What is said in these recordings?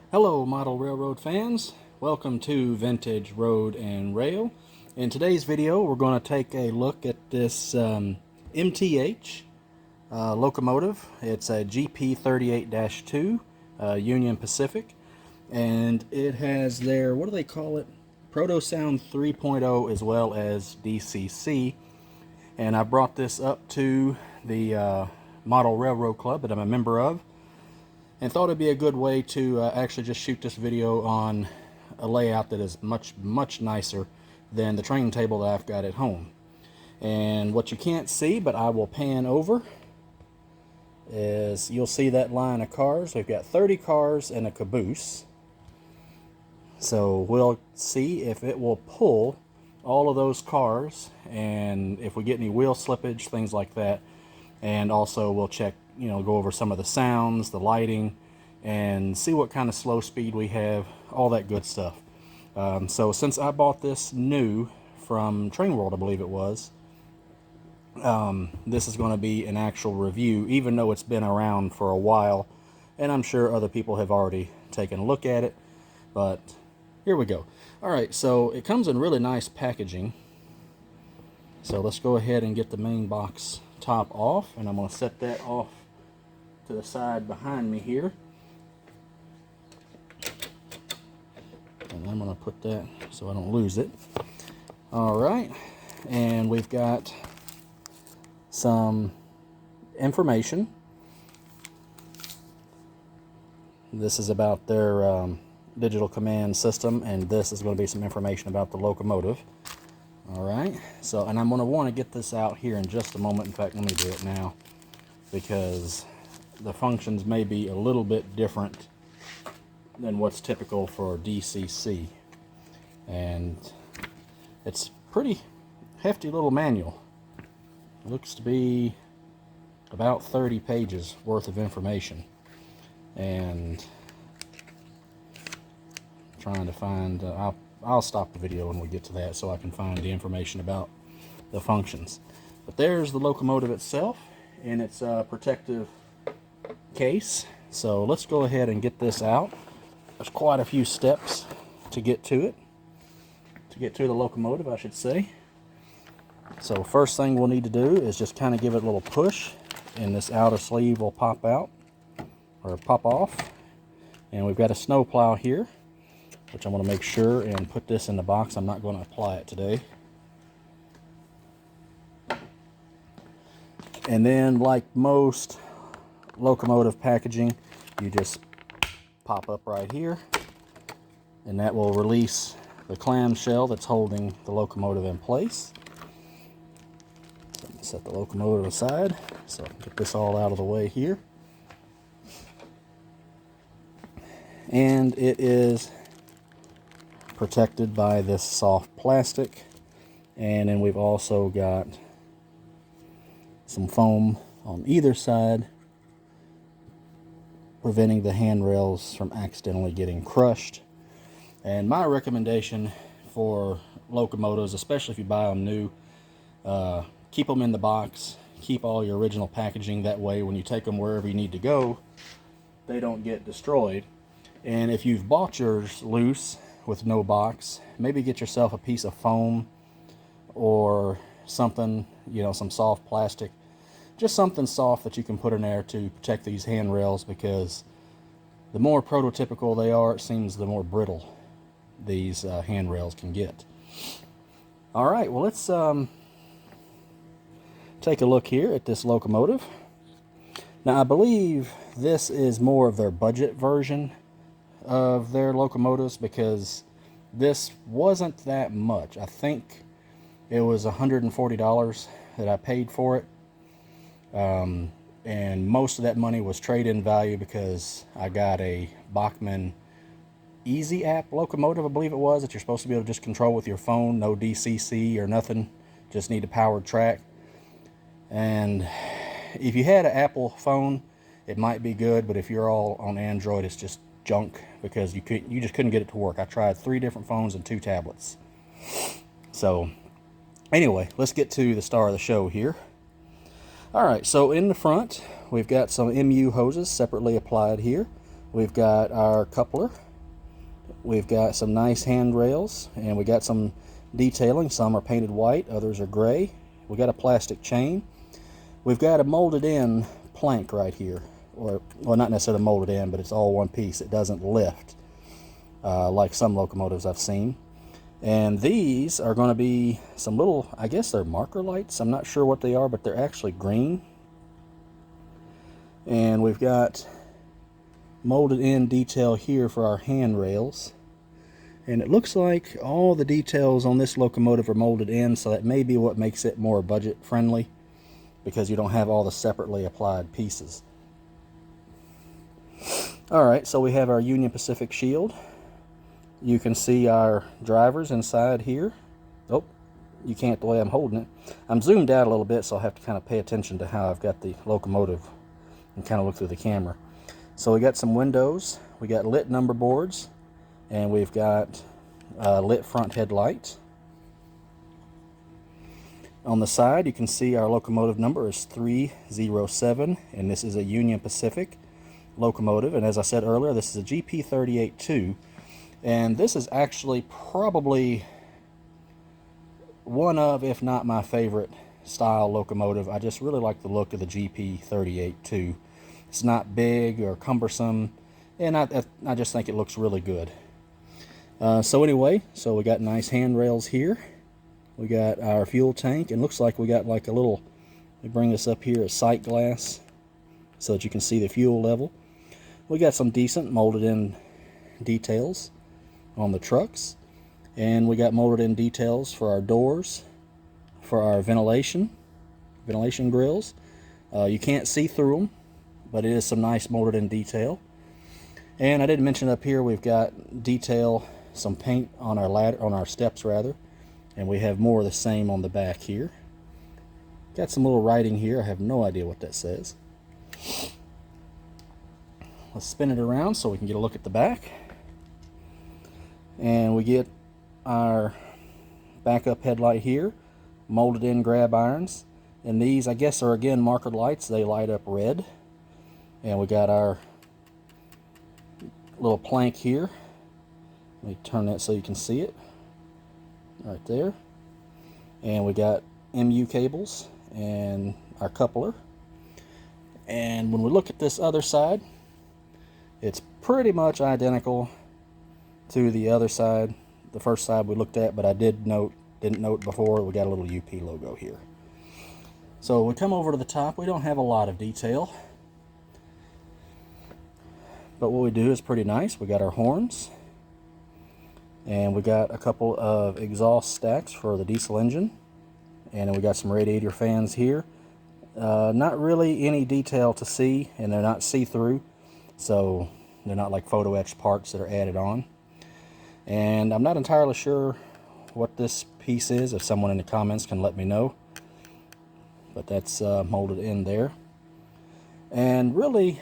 Hello model railroad fans, welcome to Vintage Road and Rail. In today's video we're going to take a look at this MTH locomotive. It's a GP38-2 Union Pacific, and it has their, what do they call it, Proto-Sound 3.0 as well as DCC. And I brought this up to the Model Railroad Club that I'm a member of, and thought it'd be a good way to actually just shoot this video on a layout that is much nicer than the train table that I've got at home. And what you can't see, but I will pan over, is you'll see that line of cars. We've got 30 cars and a caboose. So we'll see if it will pull all of those cars, and if we get any wheel slippage, things like that. And also we'll check, go over some of the sounds, the lighting, and see what kind of slow speed we have, all that good stuff. So since I bought this new from Train World, I believe it was, this is going to be an actual review, even though it's been around for a while, and I'm sure other people have already taken a look at it, but here we go. Alright, so it comes in really nice packaging. So let's go ahead and get the main box top off, and I'm going to set that off to the side behind me here. And I'm going to put that so I don't lose it. Alright, and we've got some information. This is about their digital command system, and this is going to be some information about the locomotive. Alright, so, and I'm going to want to get this out here in just a moment. In fact, let me do it now, because the functions may be a little bit different than what's typical for DCC. And it's pretty hefty little manual. It looks to be about 30 pages worth of information. And I'm trying to find, I'll stop the video when we get to that so I can find the information about the functions. But there's the locomotive itself in its protective case. So let's go ahead and get this out. There's quite a few steps to get to it, to the locomotive, I should say. So first thing we'll need to do is just kind of give it a little push, and this outer sleeve will pop out, or pop off. And we've got a snow plow here, which I'm going to make sure and put this in the box. I'm not going to apply it today. And then, like most locomotive packaging, you just pop up right here, and that will release the clamshell that's holding the locomotive in place. Set the locomotive aside so I can get this all out of the way here. And it is protected by this soft plastic, and then we've also got some foam on either side, preventing the handrails from accidentally getting crushed. And my recommendation for locomotives, especially if you buy them new, keep them in the box, keep all your original packaging. That way when you take them wherever you need to go, they don't get destroyed. And if you've bought yours loose with no box, maybe get yourself a piece of foam or something, some soft plastic, just something soft that you can put in there to protect these handrails, because the more prototypical they are, it seems the more brittle these handrails can get. Alright, well, let's take a look here at this locomotive. Now, I believe this is more of their budget version of their locomotives, because this wasn't that much. I think it was $140 that I paid for it, and most of that money was trade-in value, because I got a Bachmann Easy app locomotive, I believe it was, that you're supposed to be able to just control with your phone, no DCC or nothing, just need a powered track. And if you had an Apple phone, it might be good, but if you're all on Android, it's just junk, because you just couldn't get it to work. I tried 3 different phones and 2 tablets. So anyway, let's get to the star of the show here. Alright, so in the front we've got some MU hoses separately applied here. We've got our coupler. We've got some nice handrails, and we got some detailing. Some are painted white, others are gray. We got a plastic chain. We've got a molded in plank right here, or well, not necessarily molded in, but it's all one piece. It doesn't lift like some locomotives I've seen. And these are going to be some little, I guess they're marker lights. I'm not sure what they are, but they're actually green. And we've got molded in detail here for our handrails. And it looks like all the details on this locomotive are molded in, so that may be what makes it more budget friendly, because you don't have all the separately applied pieces. Alright, so we have our Union Pacific shield. You can see our drivers inside here. Oh, you can't the way I'm holding it. I'm zoomed out a little bit, so I'll have to kind of pay attention to how I've got the locomotive and kind of look through the camera. So we got some windows, we got lit number boards, and we've got lit front headlight. On the side, you can see our locomotive number is 307, and this is a Union Pacific locomotive. And as I said earlier, this is a GP38-2. And this is actually probably one of, if not my favorite style locomotive. I just really like the look of the GP38-2. It's not big or cumbersome, and I just think it looks really good. So anyway, so we got nice handrails here. We got our fuel tank, and looks like we got like a little, let me bring this up here, a sight glass so that you can see the fuel level. We got some decent molded in details on the trucks, and we got molded in details for our doors, for our ventilation grills. You can't see through them, but it is some nice molded in detail. And I didn't mention up here, we've got detail, some paint on our ladder, on our steps rather, and we have more of the same on the back here. Got some little writing here. I have no idea what that says. Let's spin it around so we can get a look at the back. And we get our backup headlight here, molded in grab irons, and these I guess are again marker lights. They light up red. And we got our little plank here. Let me turn that so you can see it right there. And we got MU cables and our coupler. And when we look at this other side, it's pretty much identical to the other side, the first side we looked at, but I didn't note before, we got a little UP logo here. So we come over to the top. We don't have a lot of detail, but what we do is pretty nice. We got our horns, and we got a couple of exhaust stacks for the diesel engine, and then we got some radiator fans here. Not really any detail to see, and they're not see-through, so they're not like photo etched parts that are added on. And I'm not entirely sure what this piece is. If someone in the comments can let me know, but that's molded in there. And really,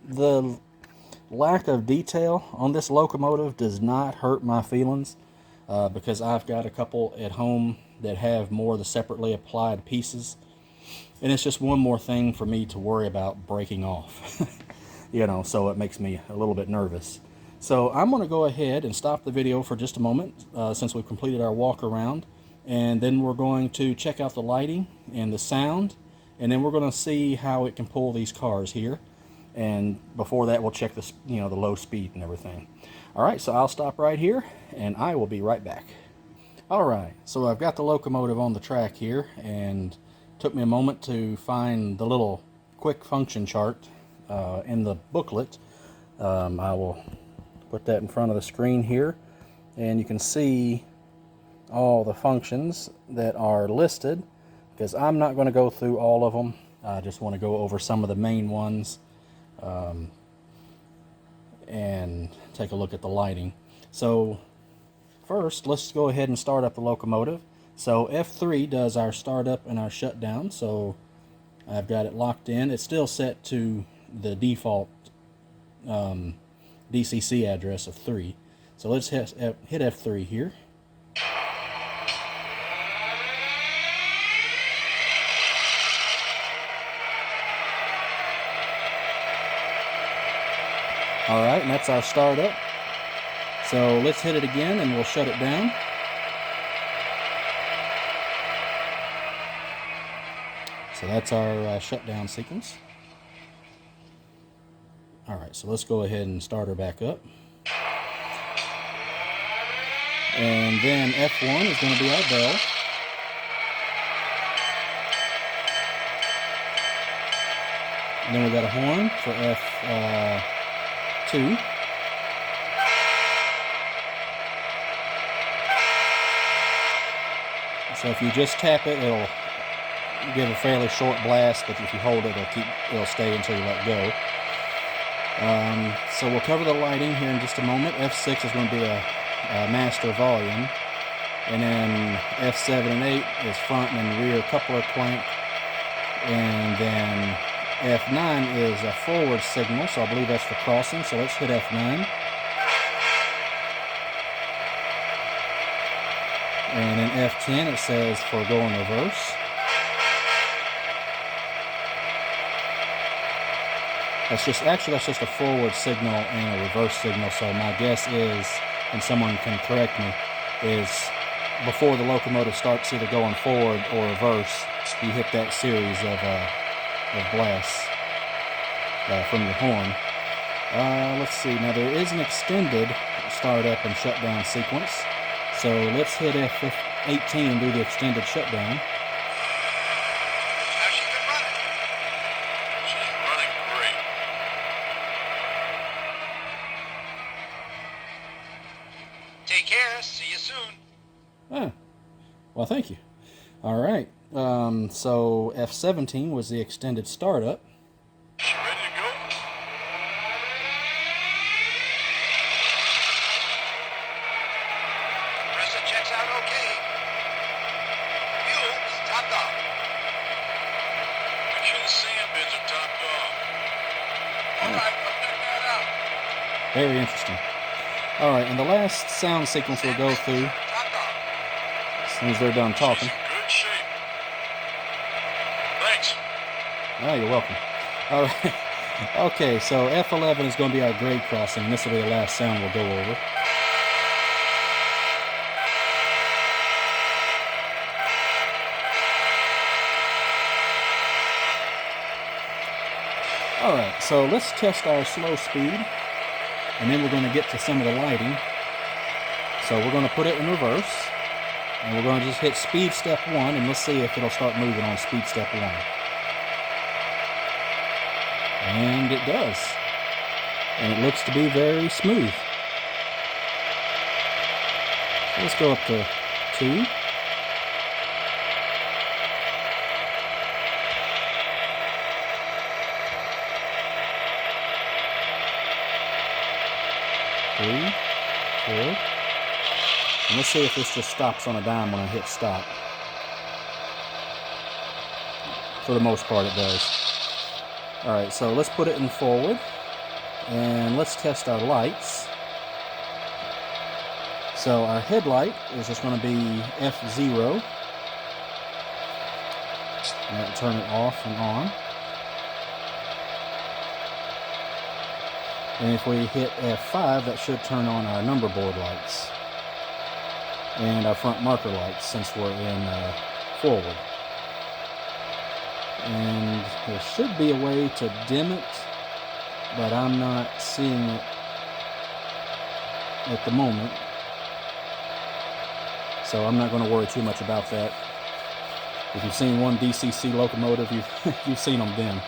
the lack of detail on this locomotive does not hurt my feelings, because I've got a couple at home that have more of the separately applied pieces, and it's just one more thing for me to worry about breaking off. You know, so it makes me a little bit nervous. So I'm going to go ahead and stop the video for just a moment, since we've completed our walk around, and then we're going to check out the lighting and the sound, and then we're going to see how it can pull these cars here. And before that, we'll check the, the low speed and everything. All right, so I'll stop right here, and I will be right back. All right, so I've got the locomotive on the track here, and it took me a moment to find the little quick function chart in the booklet. I will put that in front of the screen here, and you can see all the functions that are listed, because I'm not going to go through all of them. I just want to go over some of the main ones and take a look at the lighting. So first, let's go ahead and start up the locomotive. So F3 does our startup and our shutdown, so I've got it locked in. It's still set to the default DCC address of 3. So let's hit F3 here. Alright, and that's our startup. So let's hit it again and we'll shut it down. So that's our shutdown sequence. Alright, so let's go ahead and start her back up. And then F1 is going to be our bell. And then we got a horn for F2. So if you just tap it, it'll give a fairly short blast, but if you hold it, it'll stay until you let go. So we'll cover the lighting here in just a moment. F6 is going to be a master volume, and then F7 and 8 is front and rear coupler clank, and then F9 is a forward signal, so I believe that's for crossing. So let's hit F9. And in F10 it says for going reverse. That's just a forward signal and a reverse signal. So my guess is, and someone can correct me, is before the locomotive starts either going forward or reverse, you hit that series of blasts from your horn. Let's see. Now there is an extended startup and shutdown sequence. So let's hit F18 and do the extended shutdown. How's she been running? She's running great. Take care. See you soon. Ah, well, thank you. All right. So F17 was the extended startup. She ready to go? Pressure checks out okay. Fuel is topped off. Make sure the sand bins are topped off. All right, I'll check that out. Very interesting. All right, and the last sound sequence we'll go through Topped off. as soon as they're done talking. She's in good shape. Thanks. Ah, you're welcome. All right. Okay, so F11 is going to be our grade crossing, and this will be the last sound we'll go over. All right, so let's test our slow speed, and then we're going to get to some of the lighting. So we're going to put it in reverse, and we're going to just hit speed step 1, and let's see if it'll start moving on speed step 1. And it does. And it looks to be very smooth. So let's go up to 2. Three, 4. And let's see if this just stops on a dime when I hit stop. For the most part, it does. Alright, so let's put it in forward, and let's test our lights. So our headlight is just going to be F0, and that'll turn it off and on. And if we hit F5, that should turn on our number board lights and our front marker lights, since we're in forward. And there should be a way to dim it, but I'm not seeing it at the moment, so I'm not going to worry too much about that. If you've seen one DCC locomotive, you've seen them dim.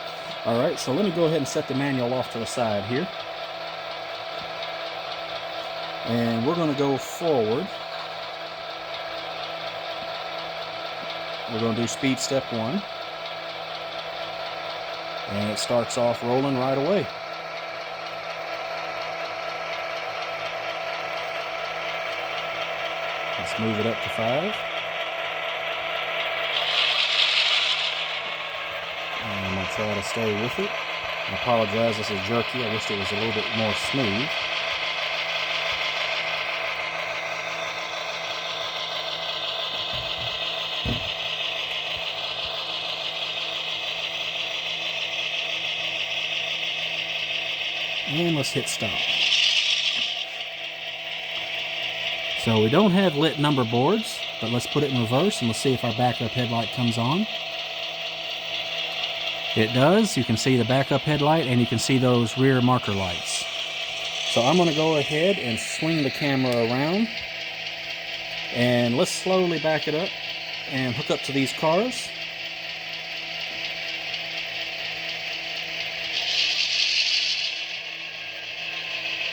Alright, so let me go ahead and set the manual off to the side here, and we're going to go forward. We're going to do speed step 1. And it starts off rolling right away. Let's move it up to 5. And I'm going to try to stay with it. I apologize, this is jerky. I wish it was a little bit more smooth. And let's hit stop. So we don't have lit number boards, but let's put it in reverse and let's see if our backup headlight comes on. It does. You can see the backup headlight and you can see those rear marker lights. So I'm going to go ahead and swing the camera around. And let's slowly back it up and hook up to these cars.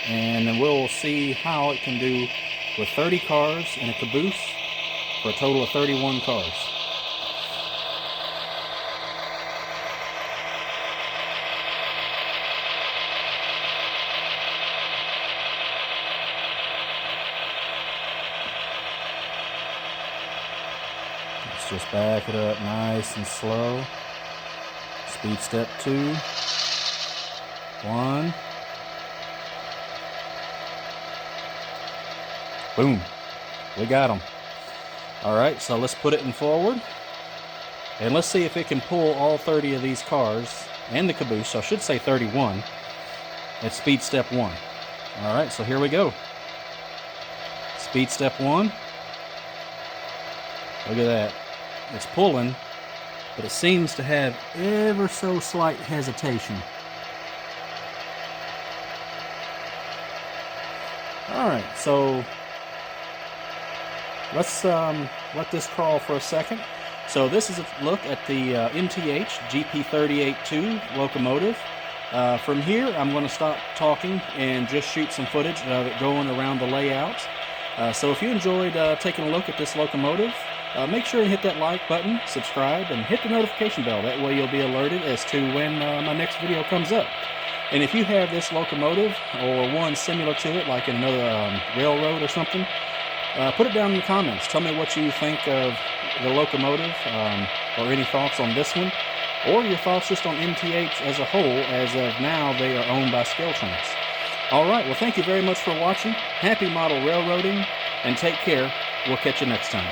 And then we'll see how it can do with 30 cars and a caboose for a total of 31 cars. Let's just back it up nice and slow. Speed step 2, 1. Boom, we got them. All right, so let's put it in forward. And let's see if it can pull all 30 of these cars and the caboose, so I should say 31, at speed step 1. All right, so here we go. Speed step 1. Look at that. It's pulling, but it seems to have ever so slight hesitation. All right, so let's let this crawl for a second. So this is a look at the MTH GP38-2 locomotive. From here, I'm going to stop talking and just shoot some footage of it going around the layout. So if you enjoyed taking a look at this locomotive, make sure you hit that like button, subscribe, and hit the notification bell. That way you'll be alerted as to when my next video comes up. And if you have this locomotive or one similar to it, like in another railroad or something, put it down in the comments. Tell me what you think of the locomotive, or any thoughts on this one, or your thoughts just on MTH as a whole. As of now, they are owned by Scaletrans. Alright, well thank you very much for watching. Happy model railroading, and take care. We'll catch you next time.